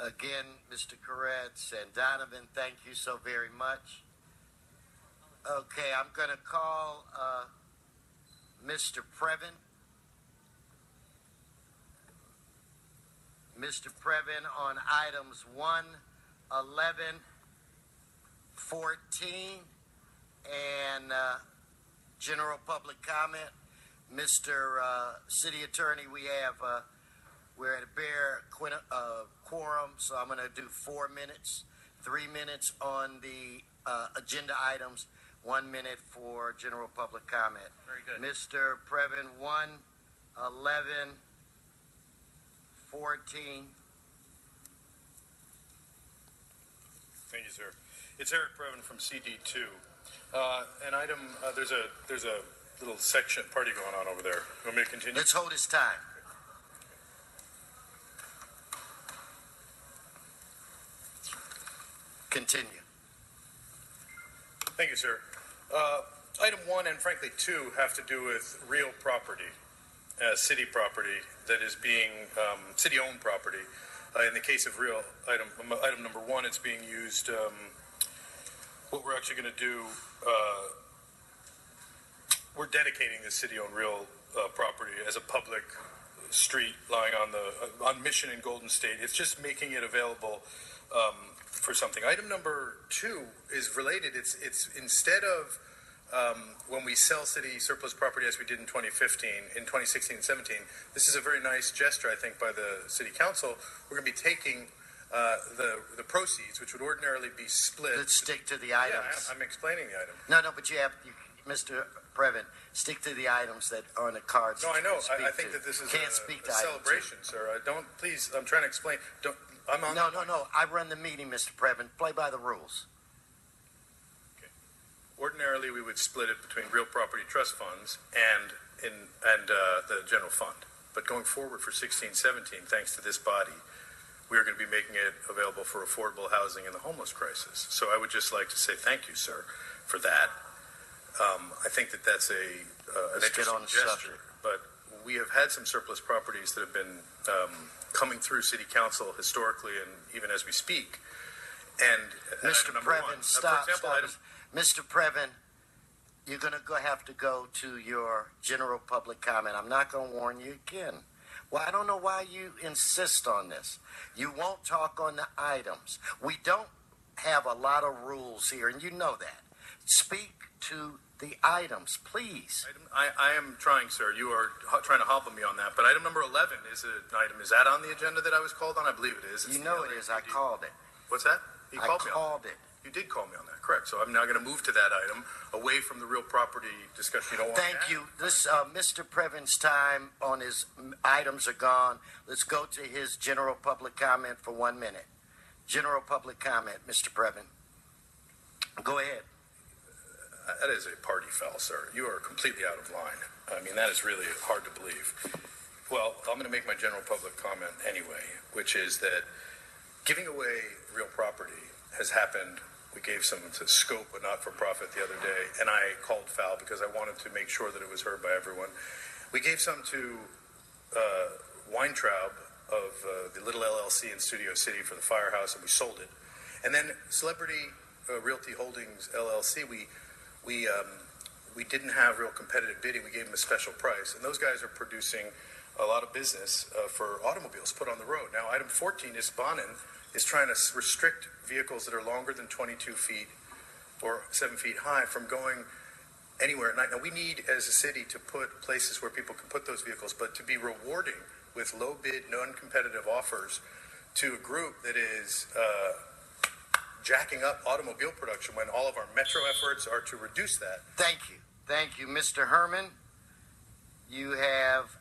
Again, Mr. Koretz and Donovan, thank you so very much. Okay, I'm going to call Mr. Previn. Mr. Previn on items 1, 11, 14, and general public comment. Mr. City Attorney, we're at a bare quorum, so I'm going to do 4 minutes, 3 minutes on the agenda items, 1 minute for general public comment. Very good. Mr. Previn, 1, 11, 14. Thank you, sir. It's Eric Previn from CD2. An item, there's a little section party going on over there. You want me to continue? Let's hold his time. Continue. Thank you, sir. Item 1 and frankly 2 have to do with real property, city property that is being city-owned property. In the case of real item number 1, it's being used. What we're actually going to do, we're dedicating this city-owned real property as a public street lying on Mission in Golden State. It's just making it available for something. Item number 2 is related. It's instead of when we sell city surplus property as we did in 2015, in 2016 and 17, this is a very nice gesture, I think, by the city council. We're going to be taking the proceeds, which would ordinarily be split. Let's stick to the items. Yeah, I'm explaining the item. No, but Mr. Previn, stick to the items that are on the cards. No, I know. I think that this is a celebration, sir. Please, I'm trying to explain. No. I run the meeting, Mr. Previn. Play by the rules. Okay. Ordinarily, we would split it between real property trust funds and the general fund. But going forward for 16-17, thanks to this body, we are going to be making it available for affordable housing in the homeless crisis. So I would just like to say thank you, sir, for that. I think that's an interesting gesture. But we have had some surplus properties that have been coming through City Council historically and even as we speak. And Mr. Previn, stop. Mr. Previn, you're going to have to go to your general public comment. I'm not going to warn you again. Well, I don't know why you insist on this. You won't talk on the items. We don't have a lot of rules here, and you know that. Speak to the items, please. I am trying, sir. You are trying to hobble me on that. But item number 11 is an item. Is that on the agenda that I was called on? I believe it is. You know it is. I called it. What's that? You called it. You did call me on that, correct. So I'm now going to move to that item, away from the real property discussion. You don't want Thank you. This Mr. Previn's time on his items are gone. Let's go to his general public comment for 1 minute. General public comment, Mr. Previn. Go ahead. That is a party foul, sir. You are completely out of line. I mean, that is really hard to believe. Well, I'm going to make my general public comment anyway, which is that giving away real property has happened. We gave some to Scope, a not-for-profit, the other day, and I called foul because I wanted to make sure that it was heard by everyone. We gave some to Weintraub of the Little LLC in Studio City for the firehouse, and we sold it. And then Celebrity Realty Holdings LLC, we didn't have real competitive bidding. We gave them a special price, and those guys are producing a lot of business for automobiles put on the road. Now, item 14 is Bonin is trying to restrict vehicles that are longer than 22 feet or 7 feet high from going anywhere at night. Now, we need, as a city, to put places where people can put those vehicles, but to be rewarding with low bid, non-competitive offers to a group that is jacking up automobile production when all of our metro efforts are to reduce that. Thank you. Mr. Herman, you have